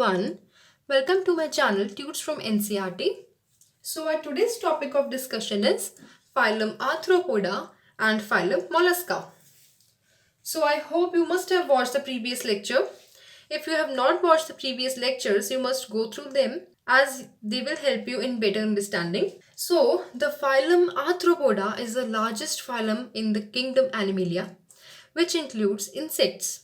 everyone. Welcome to my channel Tunes from NCRT. So our today's topic of discussion is phylum Arthropoda and phylum Mollusca. So I hope you must have watched the previous lecture. If you have not watched the previous lectures, you must go through them as they will help you in better understanding. So the phylum Arthropoda is the largest phylum in the kingdom Animalia, which includes insects.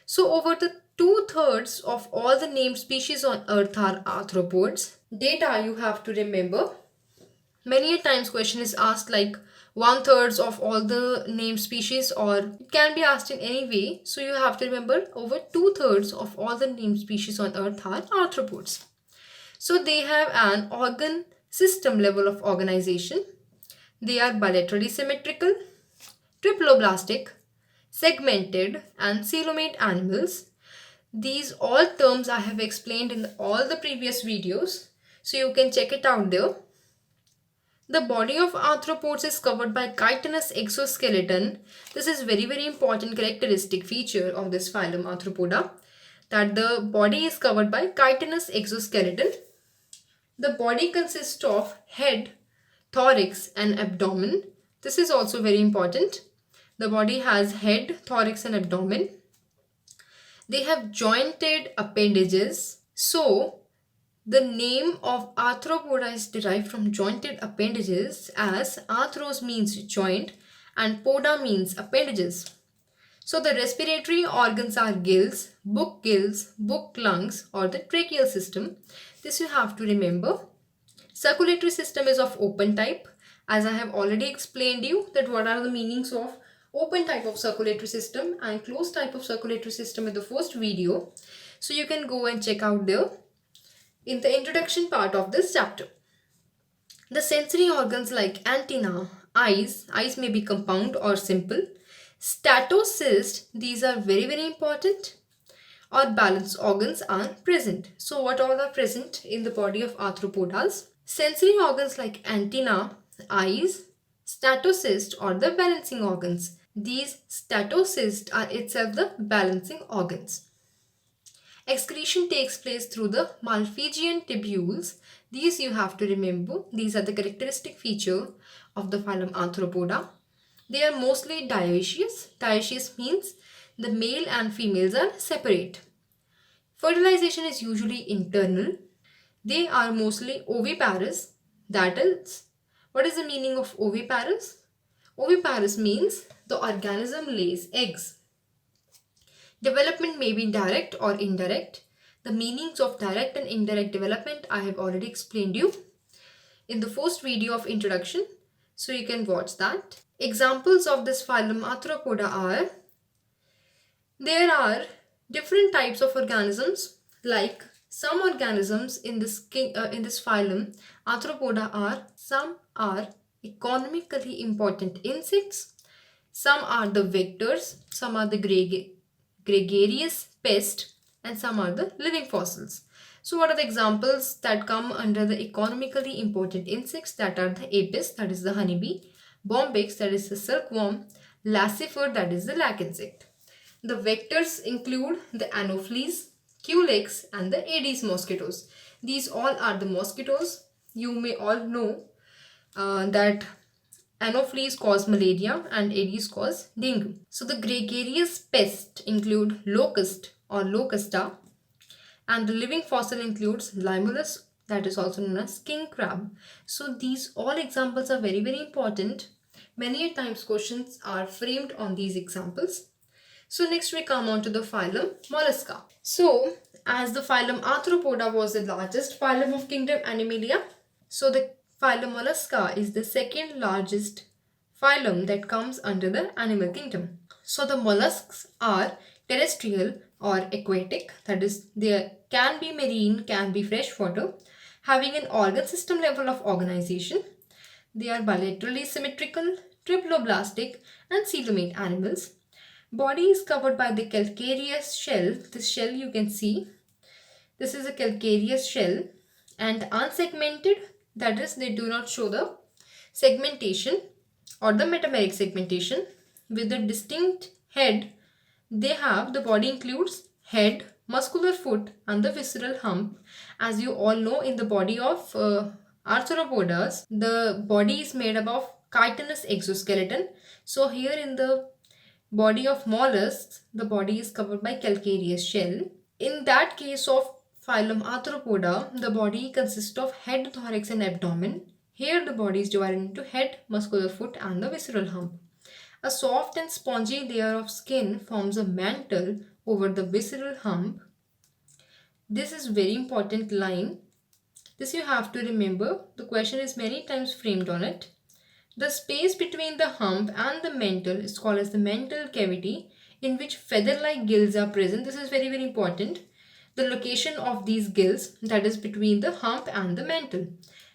So over the two-thirds of all the named species on earth are arthropods. Data you have to remember. Many a times question is asked like one-thirds of all the named species, or it can be asked in any way. So you have to remember over two-thirds of all the named species on earth are arthropods. So they have an organ system level of organization. They are bilaterally symmetrical, triploblastic, segmented and coelomate animals. These all terms I have explained in all the previous videos, so you can check it out there. The body of arthropods is covered by chitinous exoskeleton. This is very important characteristic feature of this phylum Arthropoda, that the body is covered by chitinous exoskeleton. The body consists of head, thorax and abdomen. This is also very important. The body has head, thorax and abdomen. They have jointed appendages. So, the name of Arthropoda is derived from jointed appendages, as arthros means joint and poda means appendages. So, the respiratory organs are gills, book lungs or the tracheal system. This you have to remember. Circulatory system is of open type, as I have already explained you that what are the meanings of open type of circulatory system and closed type of circulatory system in the first video. So you can go and check out there in the introduction part of this chapter. The sensory organs like antenna, eyes may be compound or simple. Statocyst, these are very important, or balance organs are present. So what all are present in the body of arthropodas? Sensory organs like antenna, eyes, statocyst or the balancing organs. These statocysts are itself the balancing organs. Excretion takes place through the Malpighian tubules. These you have to remember. These are the characteristic feature of the phylum Arthropoda. They are mostly dioecious. Dioecious means the male and females are separate. Fertilization is usually internal. They are mostly oviparous. That is, what is the meaning of oviparous? Oviparous means the organism lays eggs. Development may be direct or indirect. The meanings of direct and indirect development I have already explained you in the first video of introduction, so you can watch that. Examples of this phylum Arthropoda are, there are different types of organisms, like some organisms in this phylum Arthropoda are, some are economically important insects, some are the vectors, some are the gregarious pests, and some are the living fossils. So what are the examples that come under the economically important insects? That are the apis, that is the honeybee, bombyx, that is the silkworm, lacifer, that is the lac insect. The vectors include the anopheles, culex and the Aedes mosquitoes. These all are the mosquitoes. You may all know that anopheles cause malaria and Aedes cause dengue. So the gregarious pests include locust or locusta, and the living fossil includes limulus, that is also known as king crab. So these all examples are very important. Many times questions are framed on these examples. So next we come on to the phylum Mollusca. So as the phylum Arthropoda was the largest phylum of kingdom Animalia, so the phylum Mollusca is the second largest phylum that comes under the animal kingdom. So the mollusks are terrestrial or aquatic, that is they can be marine, can be freshwater, having an organ system level of organization. They are bilaterally symmetrical, triploblastic and coelomate animals. Body is covered by the calcareous shell. This shell you can see. This is a calcareous shell, and unsegmented, that is they do not show the segmentation or the metameric segmentation. With a distinct head, they have, the body includes head, muscular foot, and the visceral hump. As you all know, in the body of arthropodas, the body is made up of chitinous exoskeleton. So here in the body of mollusks, the body is covered by calcareous shell. In that case of phylum Arthropoda, the body consists of head, thorax, and abdomen. Here the body is divided into head, muscular foot, and the visceral hump. A soft and spongy layer of skin forms a mantle over the visceral hump. This is very important line. This you have to remember. The question is many times framed on it. The space between the hump and the mantle is called as the mantle cavity, in which feather-like gills are present. This is very important. The location of these gills, that is between the hump and the mantle.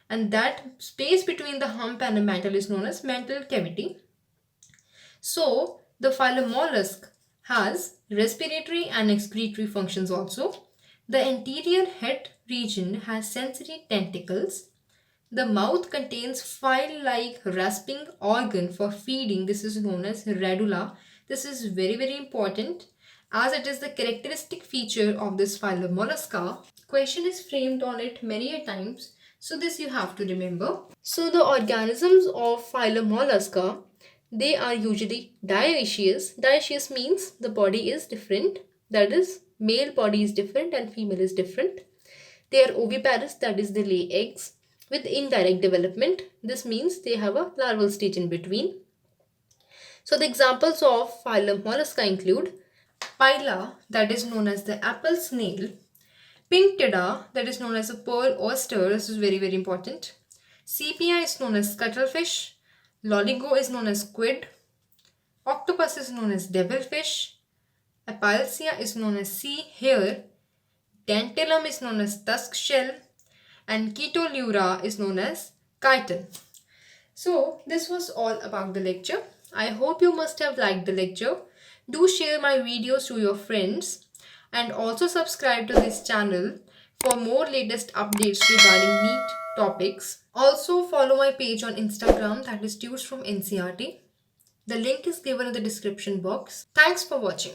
And that space between the hump and the mantle is known as mantle cavity. So, the phylum mollusk has respiratory and excretory functions also. The anterior head region has sensory tentacles. The mouth contains file-like rasping organ for feeding. This is known as radula. This is very important as it is the characteristic feature of this phylum Mollusca. Question is framed on it many a times, so this you have to remember. So the organisms of phylum Mollusca, they are usually dioecious. Dioecious means the body is different, that is male body is different and female is different. They are oviparous, that is they lay eggs with indirect development. This means they have a larval stage in between. So the examples of phylum Mollusca include Pila, that is known as the apple snail; Pinctida, that is known as a pearl oyster. This is very important. Sepia is known as cuttlefish. Loligo is known as squid. Octopus is known as devilfish. Apalsia is known as sea hare. Dentellum is known as tusk shell. And Ketolura is known as chitin. So this was all about the lecture. I hope you must have liked the lecture. Do share my videos to your friends and also subscribe to this channel for more latest updates regarding NEET topics. Also follow my page on Instagram, that is Tudes from NCERT. The link is given in the description box. Thanks for watching.